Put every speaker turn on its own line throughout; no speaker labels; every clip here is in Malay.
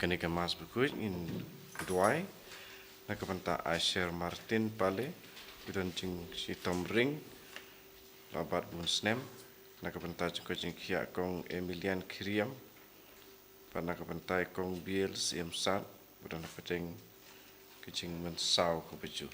Kenika Mas Bakhuid in Duai, nakapanta Marcel Myrthong Palei, kudancing si Tom Ring, labat bun snem, nakapanta kudancing kia kong Emilian Kiriam, pada nakapanta kong Biel Siem Sat, kudan nakapateng kucing mensau kubajur.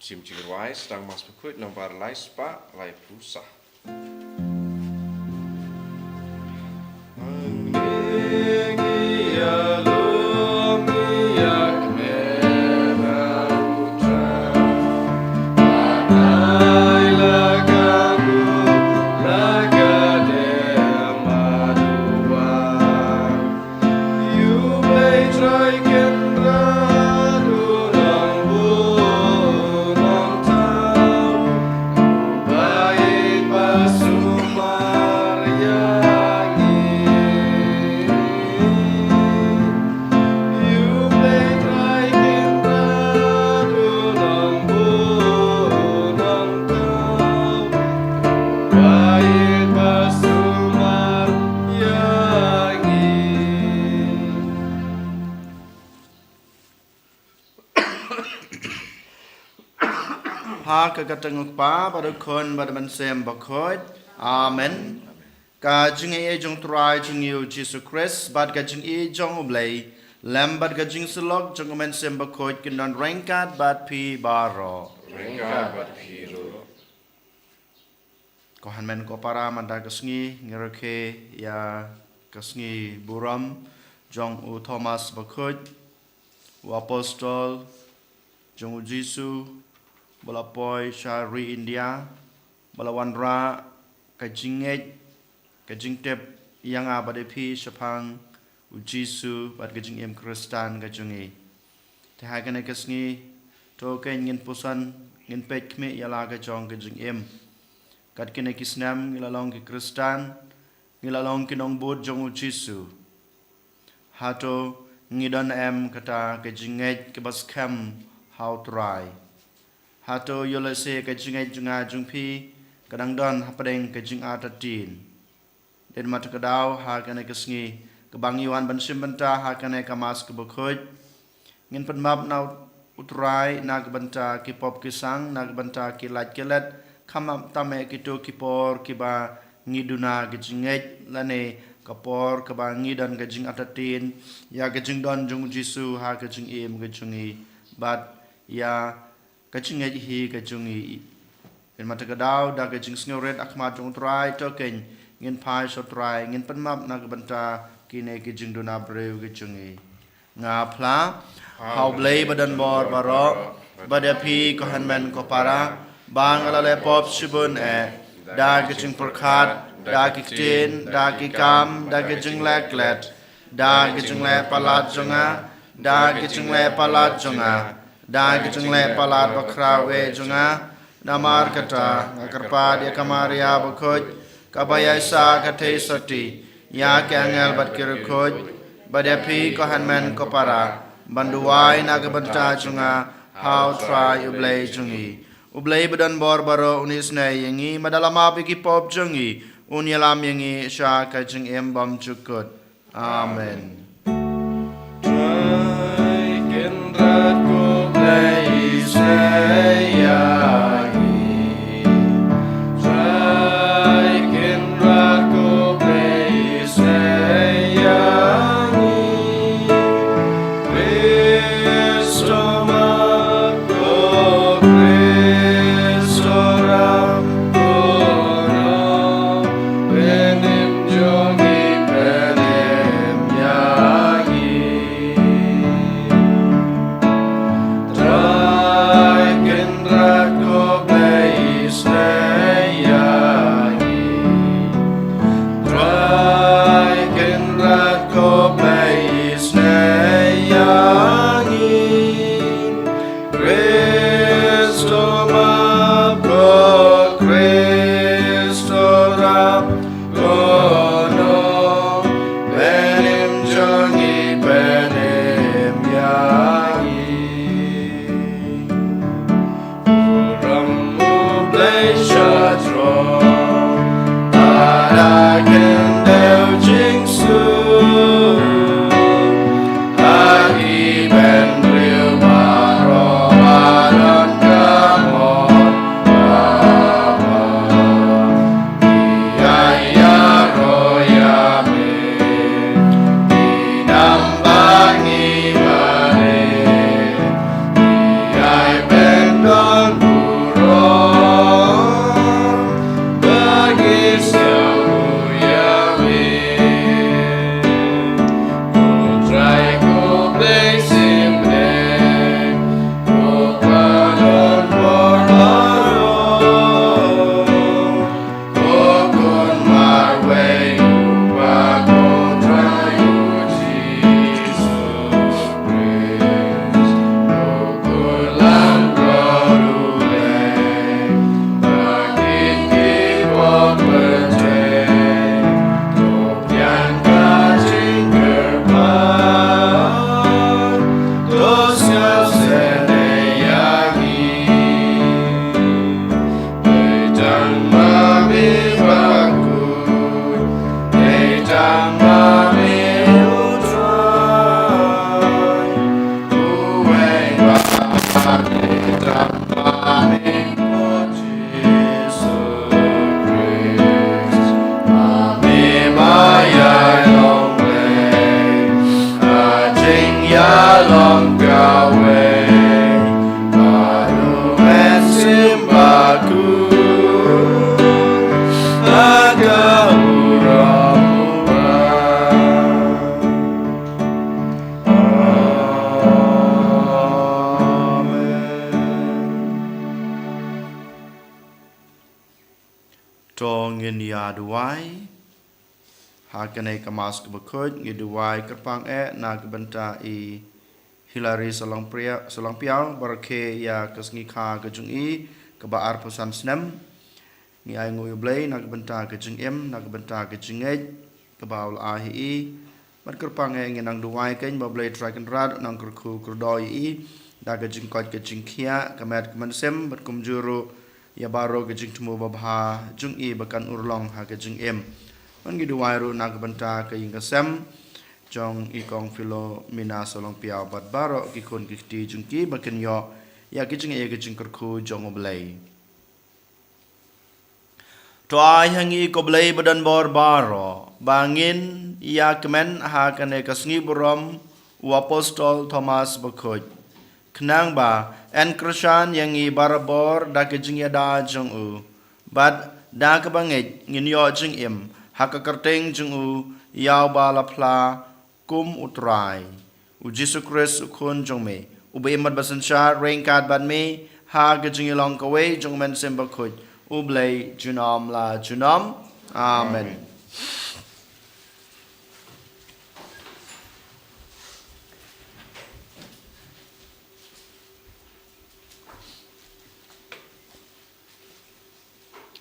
Sim Jigerwai sedang Mas Bakhuid nomor lai spa lai pusah.
Kagatan pa pada kon pada Marcel Bakhuid. Amen. Kajing jong try jong you Jesus Christ bad kajing jong oblay lambat kajing selok jong Marcel Bakhuid kinon rengkat bad pi baro.
Rengkat bad pi ro.
Kohan men ko para manda Sngi ngereke ya Sngi buram jong u Thomas Bakhuid u apostol jong u Jesus bala poi syari India bala wanra kajing tep yang abade pi syapang u Jisu bad kajing Kristan kajungi tehai kana Sngi to ken ngin pusan ngin pet kme yala kajong kajing kat kene kisnam ngilalong ki Kristan ngilalong kinong bud jong u Jisu hato ngidon kata kajing ke bas kam how try hato yolase kajing junga jungpi kadang don hapadeng kajing atatin den mat kadaw ha kana Sngi kebangiwan bansim benta ha kana kamas ke Bakhuid ngin penmap na utrai na benta ki pop kisang na benta ki lat kelet kamam tame kito kipor kiba ngiduna kajing lane kapor keba ngidan kajing atatin ya kajing don jung Jisu ha kajing kajungi bat ya kajing hi kajungi in mata kadaw da kajing sngoret akmat jong try token ngin pai so try ngin penmap na benta kine kajing duna breu kajungi nga pla how blay badan bor baro badapi ko hanmen ko para bang alale pop sibun da kajing perkat da kitin da kikam da kajing leklet da kajing le palat jonga da kajing le palat jonga da kajing le palat bakrawe jonga namar kata ngakarpa dia kamaria Bakhuid kabaya sa kate sati ya kangel bat kirukod badapi ko hanmen ko para banduai nagabanta jonga how try ublay jongi ublay badan bor baro unis na yangi madalama piki pop jongi unyalam yangi sya kajing bam cukut amen.
Yeah.
Hakanai kamas ke Bakhuid ngiduai kerpang na kebenta I Hilary salang piau barake ya kesngi kha ke jung I kebaar pesan snem ni ai ngui blai na kebenta ke jung na kebenta ke jung kebaul ahi bar kerpang nginang duai ken ba blai track and rad nang kerku kerdoi I da ke jung kot ke jung khia kemet kemensem bar kumjuru ya baro ke jung temu babha jung I bakan urlong ha ke jung An gitu wairu nak benta ke ing kesem jong ikong filo mina solong piao bat baro kikon kikti jungki baken yo ya kijing e kijing kerku jong oblay. Tuai hangi ko blay badan bor baro bangin ya kemen ha kane kasngi burom u apostol Thomas Bakhuid. Kenang ba en krishan yang I barabor da kijing ya da jong u bat da kebangit ngin yo jing Haka kerteng jeng yau bala pla kum utrai. Jesu Christ ukun jong me. Ube imat basansya rengkat ban me. Ha gejeng ilong kawe jong men sembakut. Ublay junam la junam. Amen.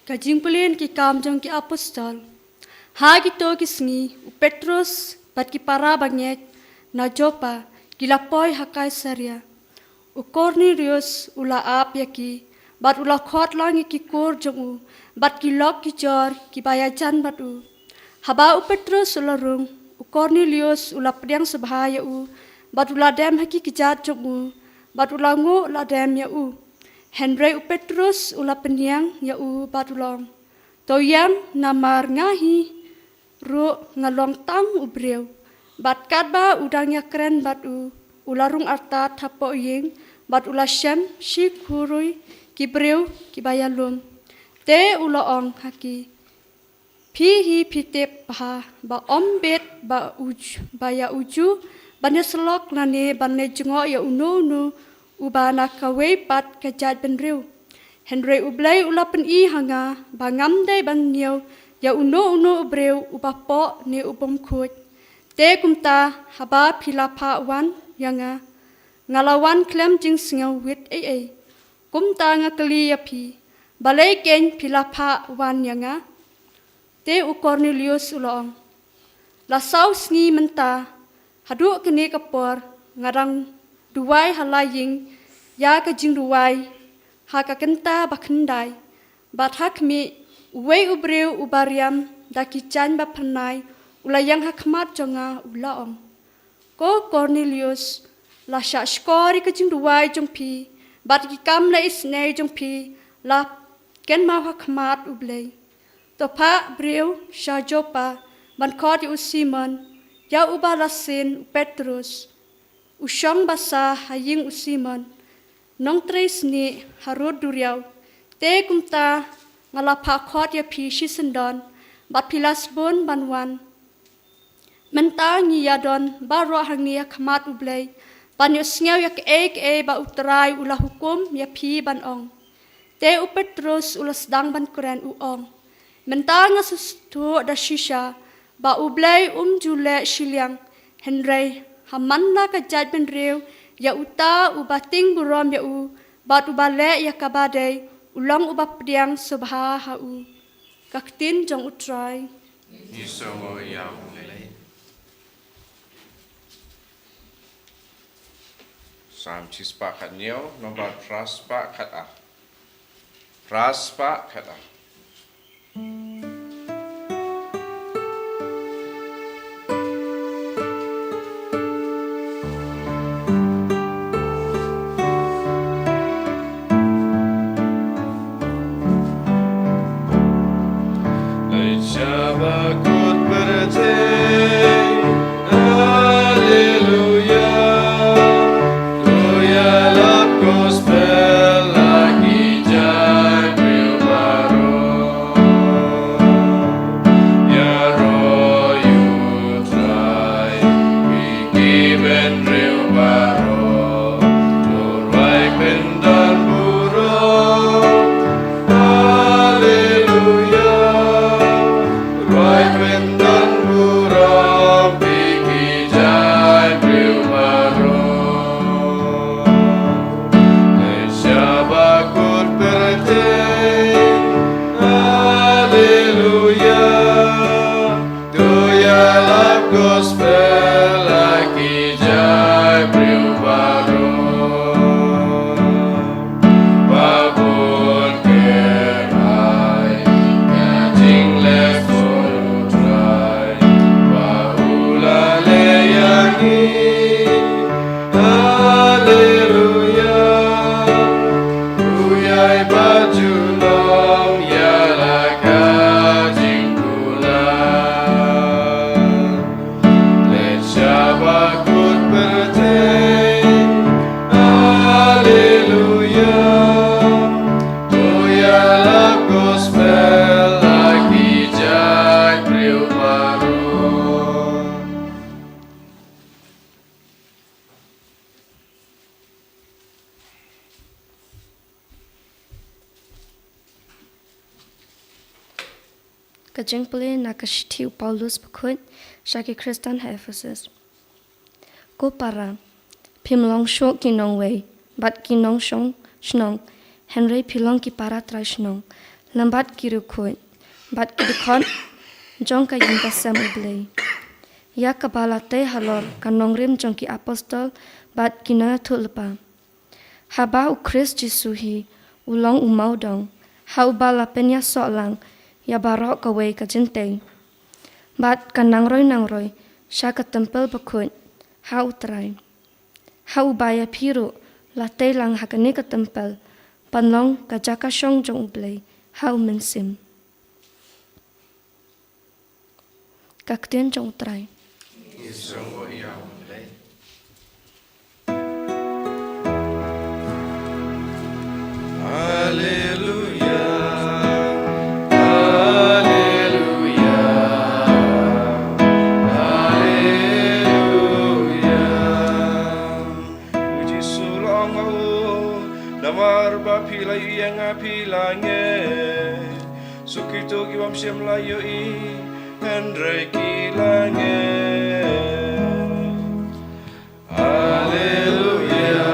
Kajing pulen ki kam jong ki apostol. Hagi to ki Sngi, Petrus bat ki para bangek na Jopa ki lapoi hakai saria. Cornelius ula ap yaki bat ula khot lang ki kor jong bat ki lok ki jor ki bayajan bat Haba Petrus ula rung Cornelius ula pediang sebahaya bat ula dem haki ki jat jong bat ula ngo la dem ya Henry Petrus ula peniang ya bat ulong. Toyam namar ngahi ru ngalong tang ubreu bat kadba udangnya keren bat ularung arta tapo yeng bat ula shem shi kurui ki breu ki bayalum te ula ong haki hi pitep ba ombet ba ya uju bane selok lane bane jengo ya unu ubana kawe pat kajat benreu Henry ublay ulapen I hanga bangam dai banyo ya uno breu ubapo ni ubom kut. Te kumta haba pilapa wan yanga ngalawan klem jing singaw wit Kumta nga kali ya pi balay ken pilapa wan yanga. Te Cornelius ulong. Lasaw Sngi menta hadu kini kapor ngarang duwai halaying ya kajing duwai haka kenta bakendai bat hakmi Uwe ubreu ubariam daki jan bapanai ulayang hakmat jonga ulaom. Ko Cornelius la sha skori kajing duwai jong pi bat ki kam la isne jong pi la ken ma hakmat ublei. Topa breu sha Jopa ban kod Simon ya ubala sin Petrus usyong basa haying Simon nong tres ni harud duriau te kumta ngalapa khot ya pi shisendon bat pilas bon banwan menta ngi yadon baro hangni khmat ublei ban yosngaw yak ba utrai ula hukum ya pi ban ong te Petrus ula sedang ban kuren ong menta nga sustu da shisha ba ublei jule shiliang Henry hamanna ka jat ben rew ya uta ubating burom ya bat ubale ya kabadai ulang ubap diang subha kaktin jong utrai
Isongo ya ulai Sam chispa khat niau nomor praspa khat praspa khat
Kajing Palei nakashitiu Paulus Bakhuid shaki Kristan Ephesus. Ko para pimlong shok kinong wei bat kinong shong shnong Henry pilong ki para trai shnong lambat kiru khuid bat kidikon jong ka yinka sam ublei. Ya kabala te halor kanong rim jong ki apostol bat kinaya tulpa. Haba u Chris Jisuhi ulong umau dong ha ubala penya solang ya barok kawai ka jintay. Bat ka nangroy siya ka tempel Bakhuid ha utray. Ha ubaya piro latay lang hakani ka tempel panlong ka jaka syong jong ublay ha umensim. Kaktian jong utray.
Sukito ki wamsem layo I Andre ki lange Haleluya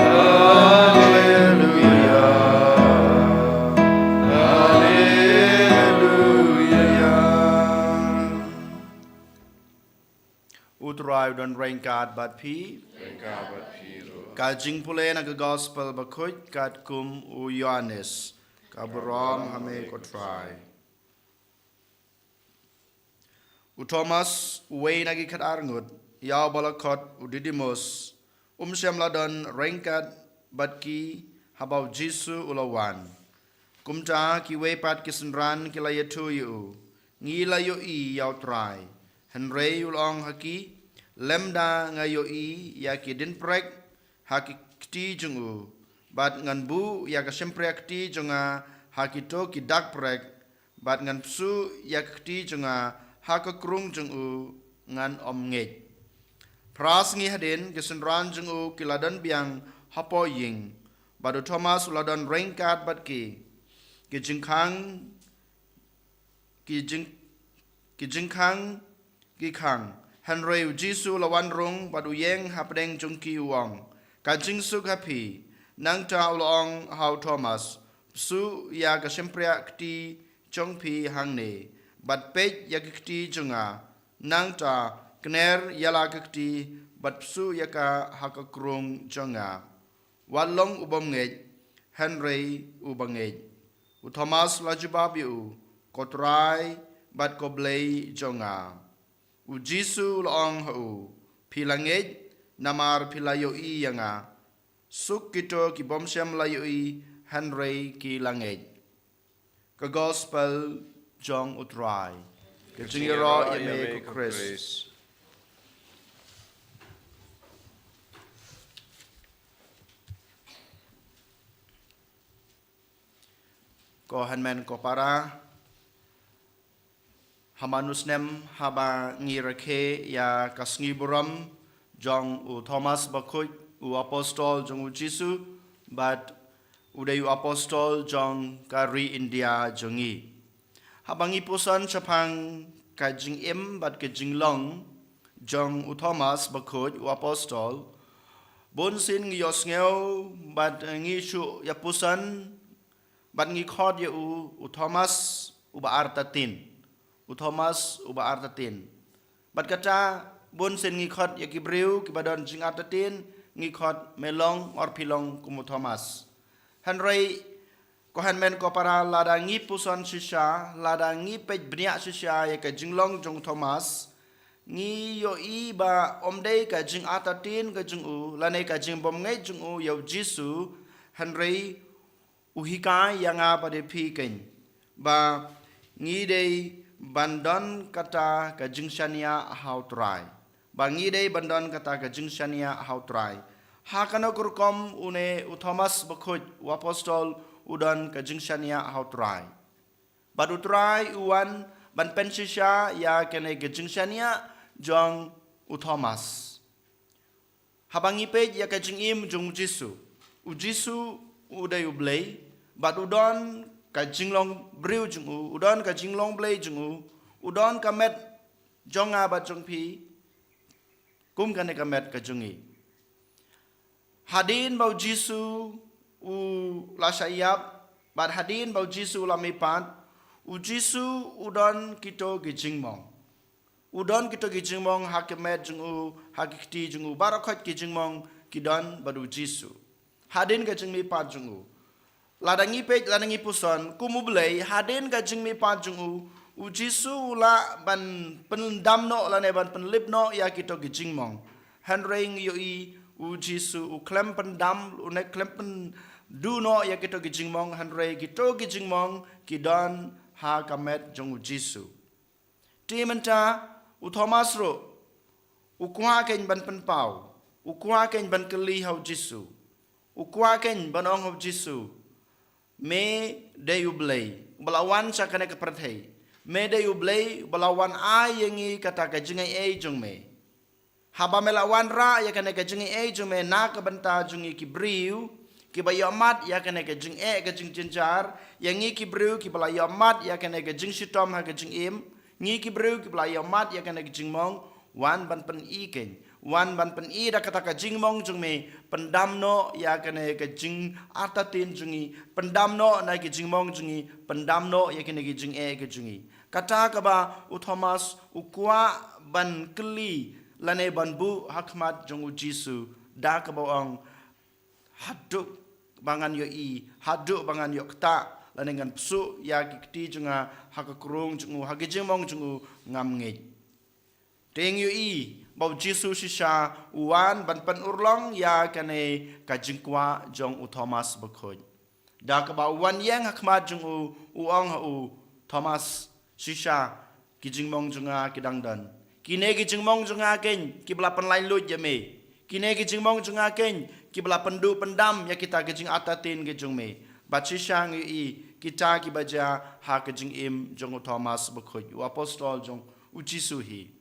Haleluya Haleluya
Utrai don rengkat bat pi
Rengkabat piro
Kajing Palei na gospel Bakhuid kat kum u Yohanes Kaburam hame kotrai. U Thomas uwei nagi kat arngut yaw balakot u Didimus syam ladon rengkat batki habau Jisu ulawan. Kumta ki wei pat kisenran ki layatu yu ngi layo I yaw trai. Henry ulong haki lemda ngayo I ya ki din prek haki kti jungu. Bat ngan bu ya ka semprek ti jonga hakito ki dak prek bat ngan psu ya kti jonga haka krung jongu ngan om nge. Pras ngi hadin kesenran jongu kiladan biang hapo ying badu Thomas uladan rengkat bat ki jingkang ki khang Henry Jisu lawan rung badu yeng hapdeng jongki uang kajing suk happy nang ta ulong hau Thomas su ya ka sempria kti chongpi hangne bat pej ya kti junga nang ta kner yala kti bat su ya ka hakakrung junga walong ubom nge Henry ubangej u Thomas lajubabiu kotrai bat koblei junga u Jisu ulong hu pilangej namar pilayo I yanga suk kito ki bomsyam layui Henry ki langej. Ka gospel jong utrai. Ka jingiro yame ko Chris. Ko hanmen ko para hamanusnem haba ngirake ya kasngi buram jong u Thomas Bakhuid u apostol jong u Jisu bat uday u apostol jong kari India jongi habangi pusan chapang kajing im bat kajing long jong u Thomas Bakhuid u apostol bonsin ngi yosngeu bat ngi shu ya pusan bat ngi khod ya u Thomas u ba artatin u Thomas u ba artatin bat kata bonsin ngi khod ya kibriu kibadon jing artatin ngi khot melong or pilong kumu Thomas. Henry ko hanmen ko para lada ngi puson shisha lada ngi pej bnia shisha ya ka jinglong jong Thomas ngi yo i ba omdei ka jing atatin ka jing u lane ka jing bom ngai jing u yo jisu hanrei uhika yanga pada pi ken ba ngi dei bandon kata ka jing shania how try ba ngi dei bandon kata ka jing shania how try ha kana kurkom une u Thomas Bakhuid u apostol udan ka jing shania how try ba du try uan ban pensisha ya kene ka jing shania jong u Thomas habangi pe ya ka jing im jong jisu u jisu u dei u blei ba du don ka jinglong briu jung u udon ka jinglong blei jung u udon ka met jonga ba jong pi kum kan ka met ka jungi hadin bau jisu u la sayap bat hadin bau jisu la mipat u jisu udon kito gi jingmong udon kito gi jingmong ha ke met jung u ha ki ti jung u barakot gi jingmong kidon badu jisu hadin ka jing mi pat jung u ladangi pej ladangi puson kumublei hadin ka jingmi pa jungu u jisu la ban pendam no la ne ban penlip no ya kito gi jingmong hanring yo i u jisu u klem pendam u ne klem pen du no ya kito gi jingmong hanre kito gi jingmong kidon ha kamet jungu jisu ti menta u Thomas ro u kwa ken ban pen pau u kwa ken ban keli hau jisu u kwa ken ban ong hau jisu me de ublei balawan sa kana ka prathei me de ublei balawan a yengi kata ka jingai e jung me haba melawan ra ya kana ka jingai e jung me na ka banta jungi ki briu ki bayamat ya kana ka jing e ka jing jinjar yangi ki briu ki balayamat ya kana ka jing sitom ha ka jing im ngi ki briu ki balayamat ya kana ka jing mong wan ban pen i ken wan ban pen i da kata ka jing mong jung me pendam no ya kana ka jing atatin jungi pendam no na ki jing mong jungi pendam no ya kana ki jing e ka jungi kata ka ba u Thomas u kwa ban kli lane ban bu hakmat jung u jisu da ka ba ong haduk bangan yo i haduk bangan yo kta lane ngan psu ya ki ti junga hakakrung jungu hagijing mong jungu ngam nge teng yo i bau jisu shisha uan ban pan urlong ya kane ka jingkwa jong u Thomas Bakhuid da ka ba wan yang hakmat jong u ong ha u Thomas shisha ki jingmong junga kidang dan kine ki jingmong junga ken ki bla pan lain lut ya me kine ki jingmong junga ken ki bla pendu pendam ya kita ke jing atatin ke jong me ba shisha ngi i kita ki baja ha ke jing im jong u Thomas Bakhuid u apostol jong u jisu hi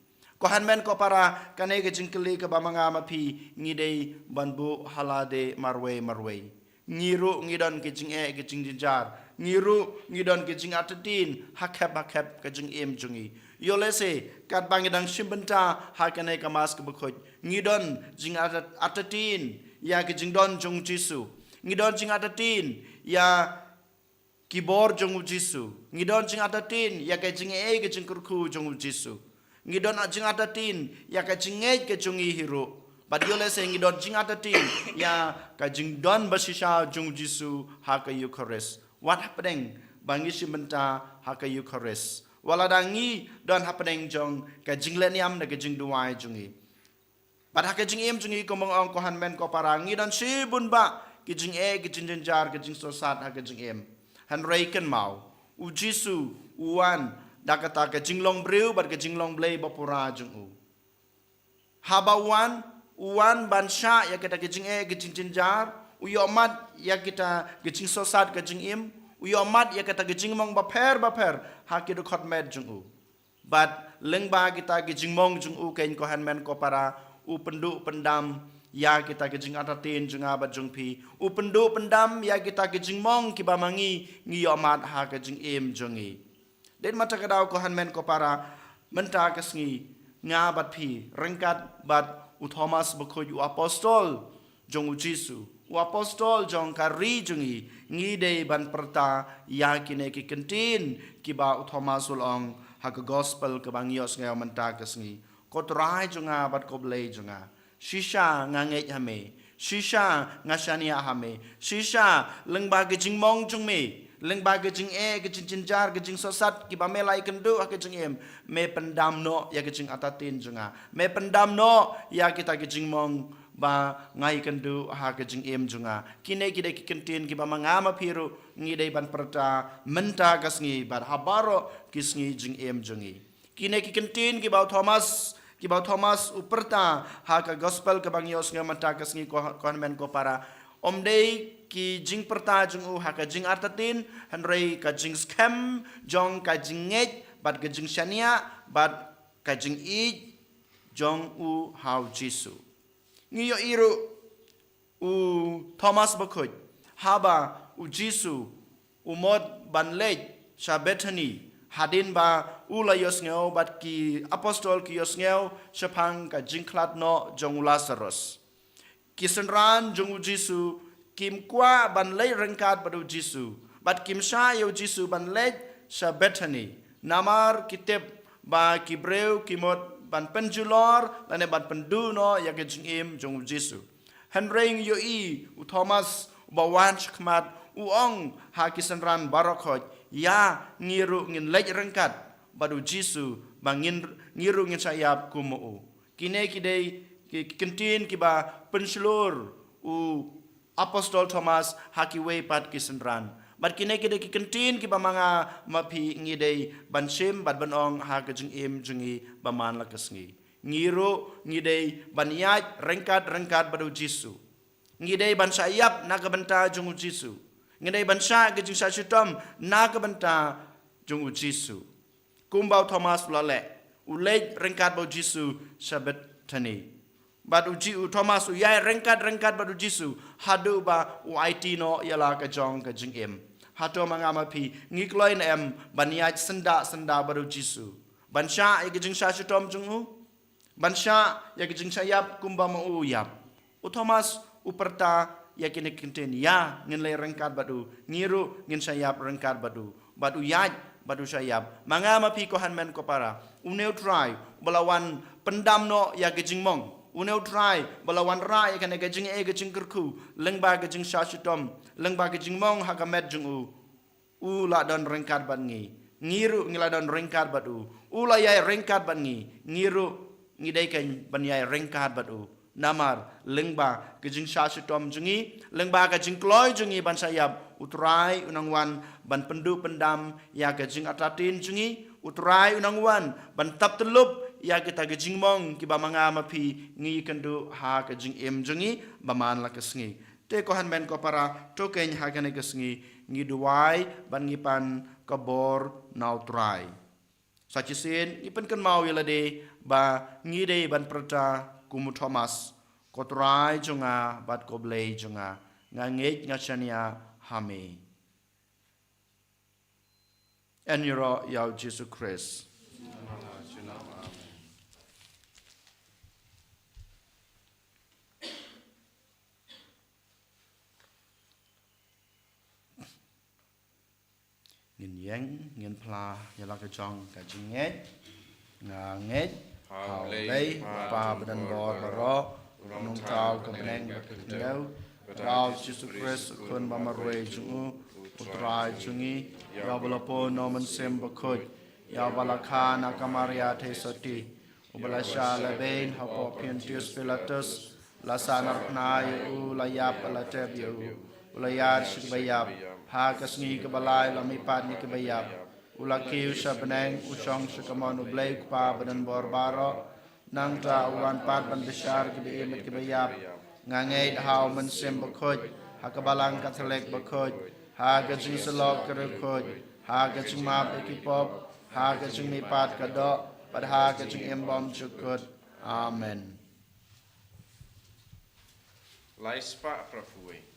ko hanmen ko para kane ke jingkeli ke bamanga mapi ngidei banbu halade marwe ngiru ngidon ke jing e ke jing jinjar ngiru ngidon ke jing atatin hakep ke jing em jungi yolese kat bangidang shimbenta ha kane ka mas ke Bakhuid ngidon jing atatin ya ke jing don jong jisu ngidon jing atatin ya kibor jong jisu ngidon jing atatin ya ke jing e ke jing kurku jong jisu ngidon jing atatin ya ka jingej ke jungi hiro badiole se ngidon jing atatin ya ka jing don basisha jung jisu ha ka eucharist what happening bangi simenta ha ka eucharist wala dangi don happening jong ka jingleniam na ka jing duai jungi bad ha ka jing em jungi ko mong ong ko han men ko para ngidon si bun ba ki jing e ki jing jar ki jing sosat ha ka jing em han reiken mau u jisu uan da kata ke jinglong briu bar ke jinglong blei bapura jung u habawan uan bansha ya kita ke jing e ke jing jinjar u yomat ya kita ke jing sosat ke jing im u yomat ya kita ke jing mong baper ha ki do khot med jung u bat lengba kita ke jing mong jung u ken ko han men ko para u pendu pendam ya kita ke jing atatin jung abat jung pi u pendu pendam ya kita ke jing mong ki bamangi ngi yomat ha ke jing im jung i den mata kadau ko hanmen ko para menta ke sngi nga bat phi rengkat bat u Thomas Bakhuid u apostol jong u jisu u apostol jong kari jungi ngi de ban perta ya kine ki kentin ki ba u Thomas ulong ha ke gospel ke bangios nga menta ke sngi ko trai jonga bat ko blei jonga shisha nga nge hame shisha nga shania hame shisha lengba ke jingmong jung me leng ba ke jing ke jing jinjar ke jing sosat ki ba me lai kendu ke jing em me pendam no ya ke jing atatin junga me pendam no ya kita ke jing mong ba ngai kendu ke jing em junga kine ki de ki kentin ki ba mangama piru ngi de ban perta menta kasngi bar habaro kisngi jing em jungi kine ki kentin ki ba Thomas uperta ka gospel ke bang yos ngamata kasngi ko men ko para omdei ki jing perta jung ka jing artatin hanrei ka jing scam jong ka jing nget bat ka jing shania bat ka jing i jong how jisu ngiyo iru Thomas Bakhuid haba jisu mod ban lej sha Bethany hadin ba ula yosngeo bat ki apostol ki yosngeo shapang ka jingklat no jong Lazarus kisenran jong Jisu kim kwa ban lei rengkat badu Jisu bat kim sha yo Jisu ban lei sha Bethany namar kitep ba kibreu kimot ban penjulor lane ban pendu no ya ke jingim jong Jisu henring yo Thomas bawan chkmat uong ha kisenran barokhoj ya ngiru ngin lej rengkat badu Jisu bangin ngiru ngin sayap kumu kine kidei kentin kiba penslur apostol Thomas hakiwe pat kisenran bat kine kidei kentin kiba manga mapi ngidei bansim bat banong ha kejing im jungi baman lakasngi ngiru ngidei banyaj rengkat badu Jisu ngidei ban sayap nakabenta jung Jisu ngidei bansa kejing sasitom nakabenta jung Jisu kumbau Thomas lale ulej rengkat bau Jisu sabet tani bad uji Thomas uyai rengkat badu Jisu hadu ba uit no yala ka jong ka jing em hato mangama pi ngikloin em baniaj senda badu Jisu bansa ya kejing sasitom jung bansa ya kejing sayap kumba mau yap Thomas uperta ya kini kinten ya ngin lay rengkat badu ngiru ngin sayap rengkat badu yaj badu sayap mangama pi ko hanmen ko para uneu try balawan pendam no ya gejing mong uneu try balawan ra ya kene gejing gejing kerku lengba gejing shashitom lengba gejing mong hakamet jung la don rengkat ban ngiru ngila don rengkat badu la ya rengkat ban ngiru ngidai kan ban ya rengkat badu namar lengba gejing shashitom jungi lengba gejing kloy jungi ban sayap utrai unangwan ban pendu pendam ya gejing atatin jungi utrai unangwan ban tap telup ya kita gejing mong ki ba manga mapi ngi kendu ha gejing em jungi baman la kesngi te ko han ben ko para token ha gane kesngi ngi duai ban ngi pan kabor nau trai sachisin ipen kan mau yelade ba ngi de ban prata kumu Thomas kotrai junga bat koblei junga ngangej ngachania hame eniro yau Jesus Christ ngin yang ngin pla yala ka jong ka jingej ngangej Palei pa badan bor baro nung tau ka beneng bakau Rao Jesus Christ kun bamarwe jungu utrai jungi ya balapo nomen sem bakut ya balakha nakamaria thesoti ubalasha labein hapo Pontius Pilatus lasanar pnai ulayap alateb yu ulayar shikbayap ha kasngi kabalai lamipat ni kabayap ulaki usabneng usong sukamon ublay pa badan borbaro nang ta ulan pat ban besar gibi imit kibayap ngangay haw mensim bakoj hakabalang kathalek bakoj ha gajing salok kerukoj ha gajing map ekipop ha gajing mipat kado pad ha gajing embom chukut amen
Laispa Prafuwe.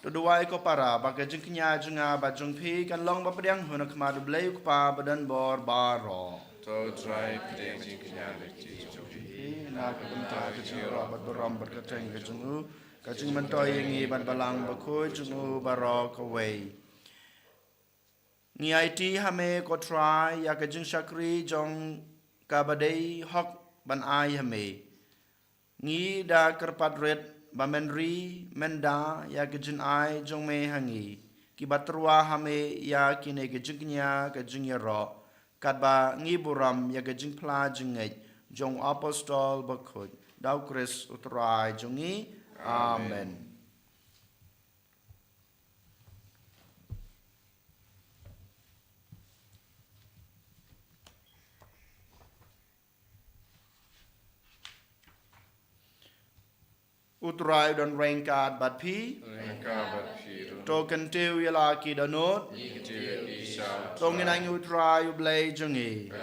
Tuduai ko para baga jeng kenya jenga ba jeng pi kan long ba pediang huna kema du blei ku pa badan bor baro.
Tau trai pedeng jing kenyang lekti
Pi na ka benta ka jeng ro bat beram bat ka teng ka jengu. Ka jeng mentoy ngi bat balang Bakhuid jengu baro ka wei. Ngi IT hame ko try ya ka jeng shakri jong ka badai hok ban ai hame. Ngi da kerpat red bamenri menda ya ka jeng ai jong me hangi. Ki batrua hame ya kine ka jeng nya ka jeng ya ro. Kat ba ngi buram ya ka jeng pla jeng ngai jong apostol Bakhuid. Dau Chris utrai jongi. Amen. Utrai don rengkat bat pi. Token tiu yala ki danot. Tongin ang utrai ublay jongi.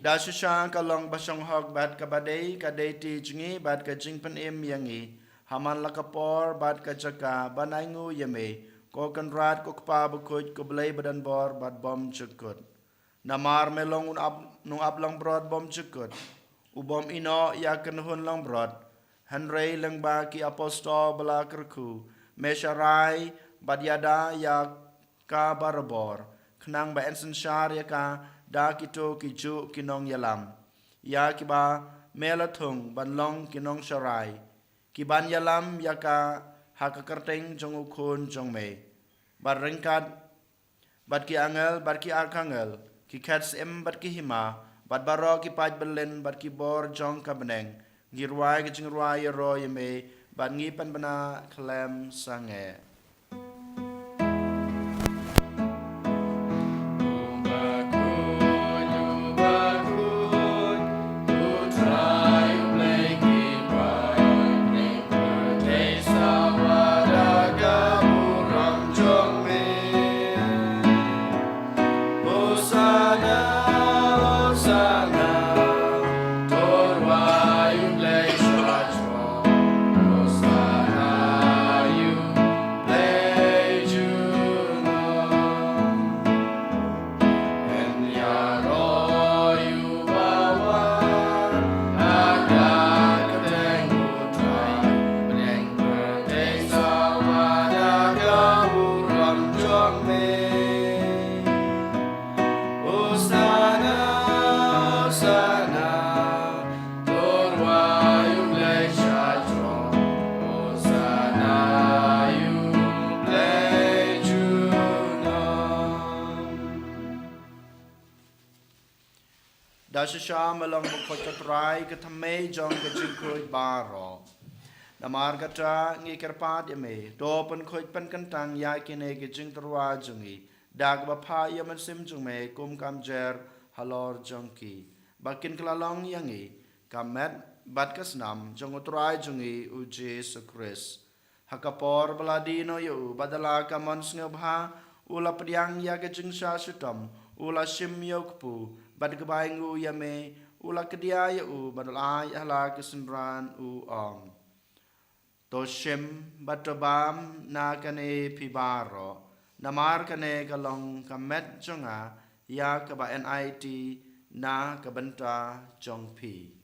Dashishan kalong basong hog bat kabadei kadei ti jongi bat ka jingpan im yangi. Haman lakapor bat ka jaka banangu yame. Ko kanrat ko kpa Bakhuid ko blay badan bor bat bom jukut. Namar melong nung ablang brod bom jukut. Ubom ino yakan hun lang brod. Henry lang ba ki apostol bala kerku. Mesharai badyada ya ka barabor. Knang ba ensen syar ya ka da kito kiju kinong yalam. Ya ki ba melatung banlong kinong syarai. Ki ban yalam ya ka hakakerteng jong ukun jong me. Bat ringkat bat ki angel bat ki arkangel. Ki kats em bat ki hima. Bat baro ki paj belen bat ki bor jong ka beneng. Ngirwai ke jingruai ro yeme ban ngi pan bana klem sange. Dashisha melong Bakhuid katrai katame jong ka jingkhuid baro. Namar kata ngi kerpat yame. Dopen khuid pen kentang ya kine ka jing terwa jongi. Dag bapa yaman sim jong me kum kam jer halor jongki. Bakin kelalong yangi. Kamet bat kasnam jong utrai jongi uji sukris. Hakapor baladino yu badala kamon sngebha. Ula pediang ya ka jing sya sutam. Ula shim yokpu. Bad kebaingu yame ula kedia u badal ay hala kesenran u om. Toshim batobam na kane pibaro. Namar kane kalong kamet jonga ya kaba NIT na kabenta jong pi.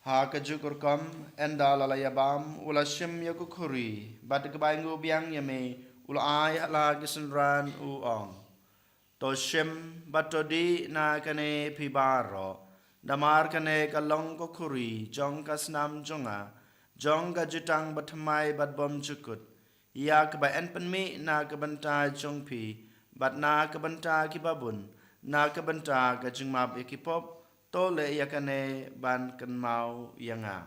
Ha kajukur kam enda lalayabam ula shim yakukuri bat kebaingu biang yame ula ay ala gisenran uong. To shim batodi na kane pibaro. Damar kane kalong kokuri jong kasnam jonga jong gajutang batmai bat bom jukut. Ya keba enpenmi na kebenta jong pi bat na kebenta kibabun na kebenta gajingmab ikipop. Tole yakane ban kan mau yanga.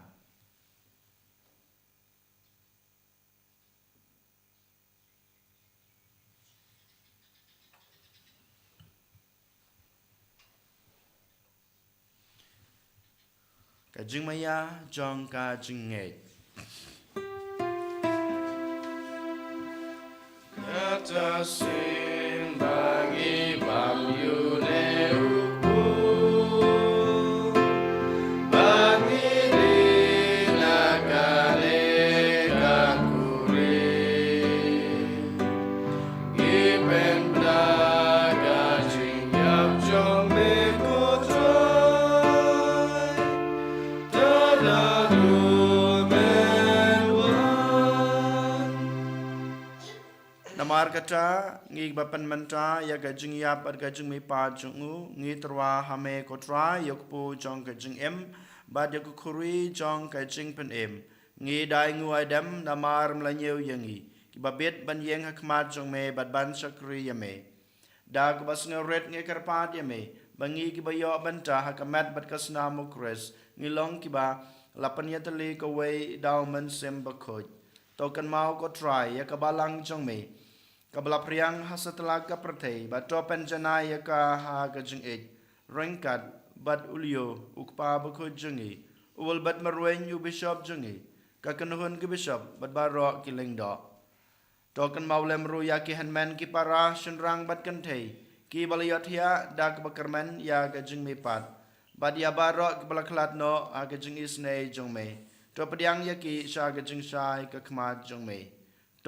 Kajing maya jong kajing ngai. Kata sin bagi bam Namar kata ngi bapan menta ya gajing yap at gajing mi pa jungu ngi terwa hame kotra yokpu jong gajing em bad yakukuri jong gajing pen em ngi dai ngu adam namar mlanyeu yangi ki babet ban yeng hakmat jong me bad ban sakri yame dag bas ngret ngi karpat yame bangi ki bayo banta hakamat bad kasna mukres ngi long ki ba lapan yatali ko wei dauman sem Bakhuid tokan mau ko try ya kabalang jong me kabla priang hasatla ka pratei ba topen jana ya ka ha ka jing e rengkat bat ulio ukpa Bakhuid jungi ul bat marwen yu bishop jungi ka kanuhun ki bishop bat baro ki lengdo tokan mau lemru ya ki hanman ki para shunrang bat kantei ki balayot ya dak bakarman ya ka jing me pat bat ya baro ki balaklat no a ka jing isne jong me to padiang yaki sha ga jing shai ka khmat jong me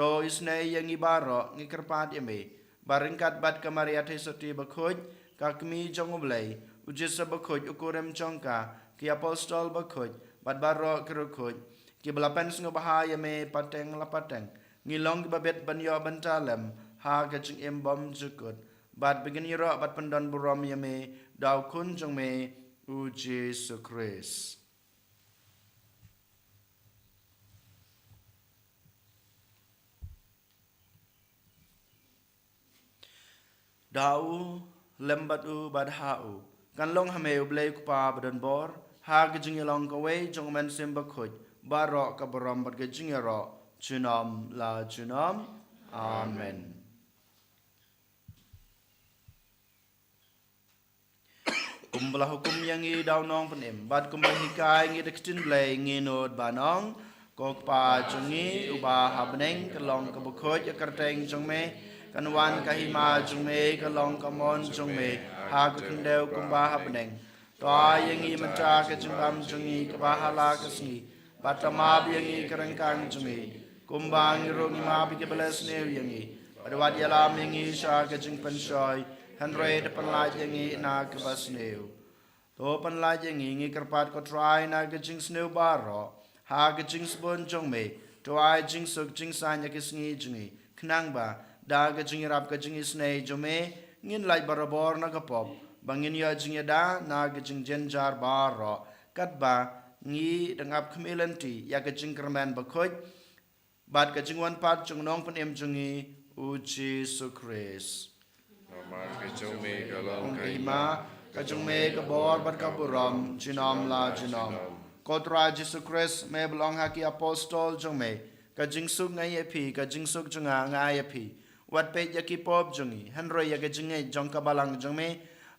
to isne yang ibaro ngi karpat yame baringkat bat kamaria thesoti Bakhuid ka kmi jong oblei ujisa Bakhuid ukurem jongka ki apostol Bakhuid bat baro kirukhuid ki belapan sngo bahaya me pateng lapateng ngi long ki babet banyo bantalem ha ga jing embom jukut bat begin yiro bat pandon burom yame daw kun jong me ujesu Christ. Dau lembat u badhau kan long hame ublei kupa badan bor ha gejing long kawai jong men sim Bakhuid baro ka borom bad gejing ro junam la junam amen. Kumbalah hukum yang i dau nong penem bad kumbah hikai ngi dekstin blei ngi nod banong kok pa jungi ubah habneng kelong ka Bakhuid ya kerteng jong me kanwan kahima jungme kalong kamon jungme ha kundeu kumba habneng toa yangi menca ke jungbam jungi kebahala kesni batama yangi kerengkang jungi kumbang irungi ma bi kebeles new yangi adawat yalam yangi sha ke jung pensoi hanre depan la yangi na kebas new to pan la yangi ngi kerpat ko try na ke jing snew baro ha ke jing spon jungme to ai jing suk jing san yakisngi jungi knang ba da ga jing rap ga jing isne jome ngin lai barabor na ga pop bangin ya jing da na ga jing jenjar baro kat ba ngi dangap khmelanti ya ga jing kerman Bakhuid bat ga jing wan pat jung nong pen em jungi uji sukris
Namar ke jome galong
kai ma ga jung me ga bor bat ka buram jinam la jinam kotra Jesu Christ me belong haki apostol jung me ka jing suk ngai epi ka jing suk junga ngai epi wat pe yaki pop jungi hanro ya ga jingai jong ka balang jong me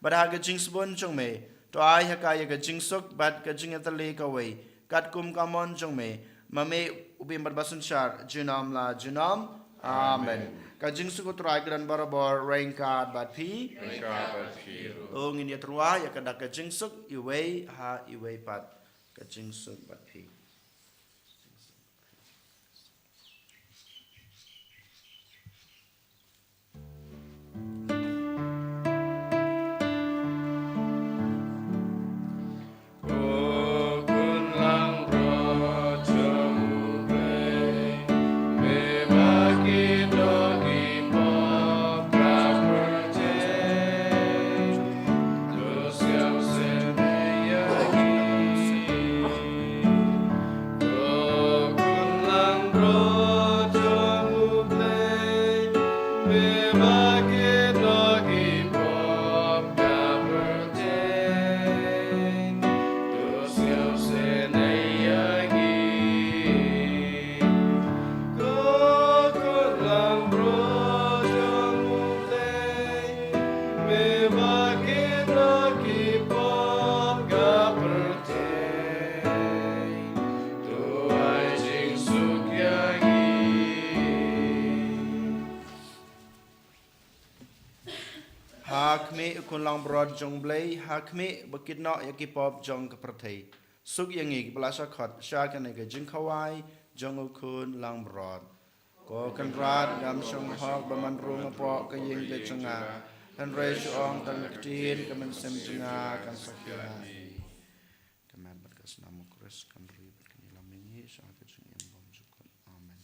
bada ga jing spon jong me to ai ha ka ya ga jing suk bat ga jing atale ka wei kat kum ka mon jong me mame ubim bat basun shar junam la junam amen ka jing suk utrai gran barabor rain card bat pi ong in ya trua ya ka da ka jing suk i wei ha i wei pat ka jing suk bat pi Hakme kun lang brod jong blei hakme bakit no yaki pop jong ka prathei suk yangi blasa khat sha kan ga jing khawai jong kun lang brod ko kan rat gam song hok baman rung po ka ying ke chunga kan re ong tan tin ka men sem chunga kan sakya kaman bat kas namu kres kan ri bat kan ilamingi sha ka jing em bom jukon amen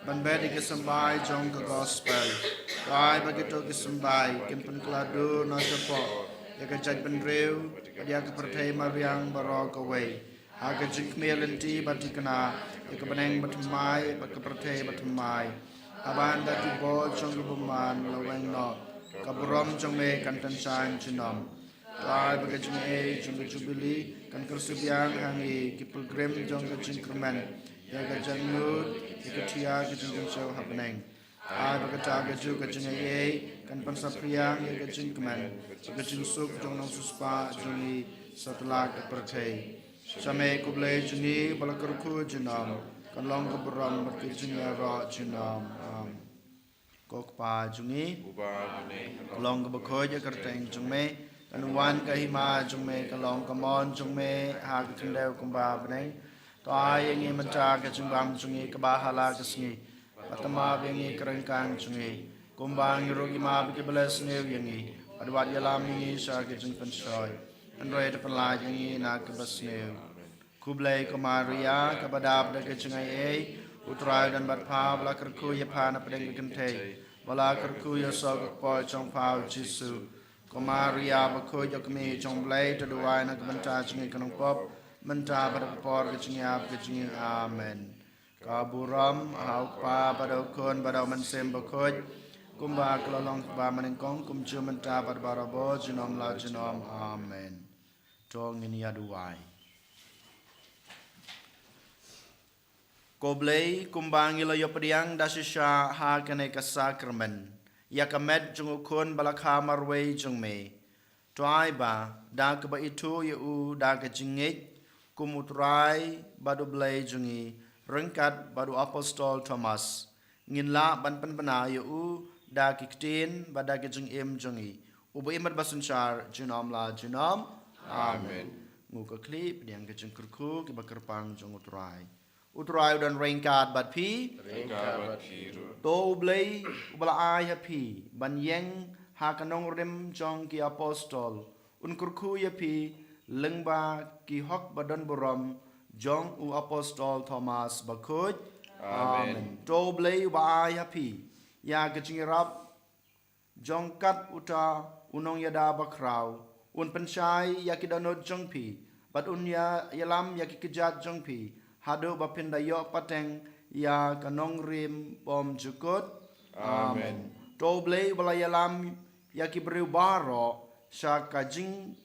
ban bedi kesembai jong ke gospel kai bagi to kesembai kin pen keladu na sepo ya ke jaj ben reu dia ke pertai mariang baro ke wei ha ke jik melenti bati kena ya ke beneng batmai bat ke pertai batmai aban dati bo jong ke buman laweng no kabrom jong me kan tan chan chinom kai bagi jong jong ke jubili kan kersubiang hangi ki pilgrim jong ke jingkremen ya ke jangut ikatia kejung show happening. I bagata gaju kejung kan pan sapriang ya kejung keman. Kejung suk jong nong suspa jongi setelah kepercay. Same kuble jongi balakurku jenam. Kan long keberam berkejung ya ra jenam. Kokpa jongi. Long kebekoi ya kerteng jongme. Kan wan kahima jongme kalong kamon jongme ha kejung dew kumba beneng. Toa yang mencak kecumbang sungai kebahala kesengi, patama yang kerengkang sungai, kumbang rogi ma bagi belas new yangi, adwat yalam yangi sya kecung penshoy, android penlaj yangi nak kebas new, kublai kemaria kebadab dak kecungai utrai dan batpa bala kerku ya pana pedeng kentei, bala kerku ya sok poi chong pau jisu, kemaria bakhuid yakmi chong blai terduai nak bentar sungai kanong pop. Menta pada por kecingap kecing amen. Kaburam haupa pada ukun pada mensem bakhuid kumba kelolong ba menengkong kumcu menta pada barabo jinom la jinom amen. Tong ini aduai. Koblei kumbang ilo yopediang dasisha ha kene kasakramen. Yakamet jungukun balakha marwei jungme. Tuai ba da keba itu yu da kecingit kumutrai badu blai jungi rengkat badu apostol Thomas nginla ban penpena yu da kiktin bada kejung im jungi ubu imat basunchar jinom la jinom amen nguka klip yang kejung kurku ki bakerpang jung utrai dan rengkat bad pi to blai ubala ai happy ban yeng ha kanong rim jong ki apostol un kurku ya pi lengba ki hok badan boram jong u apostol Thomas Bakhuid amen to blai ba ya pi ya kecingirap jong kat uta unong yada bakrau un penchai ya kidanot jong pi bat unya yalam ya ki kejat jong pi hado bapinda yo pateng ya kanong rim pom jukut amen to blai bala yalam ya ki beriu baro sya kajing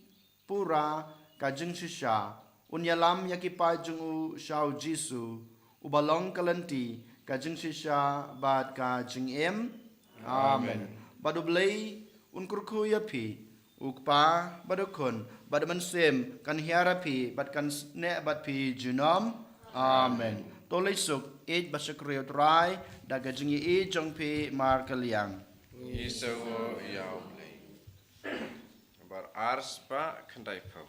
pura kajeng shisha unyalam yakipa jungu shau jisu ubalong kalenti kajeng shisha bad kajeng em amen badu blai unkurku yapi ukpa badukun badu mensem kan hiarapi bad kan ne bad pi junom amen tolisuk ej basakriot rai da kajeng e jongpi markaliang
Isawo yau blai. Bar ars pa kendai pau.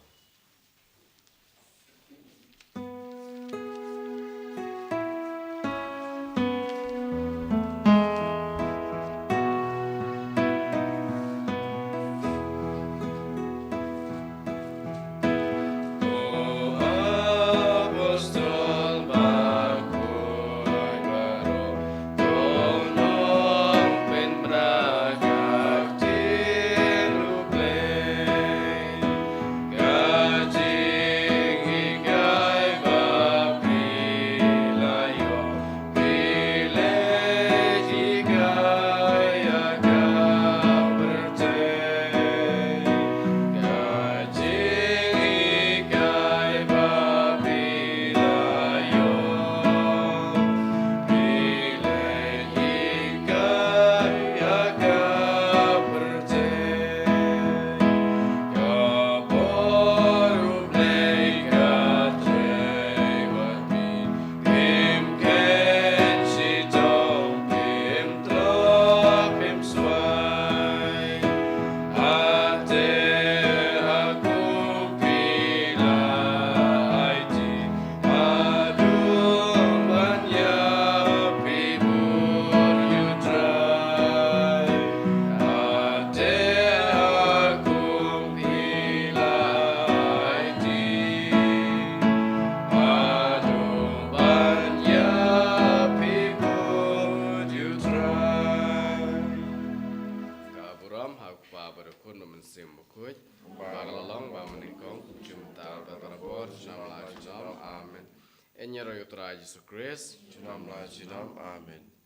God
Grace, Junam La Junam, Amen.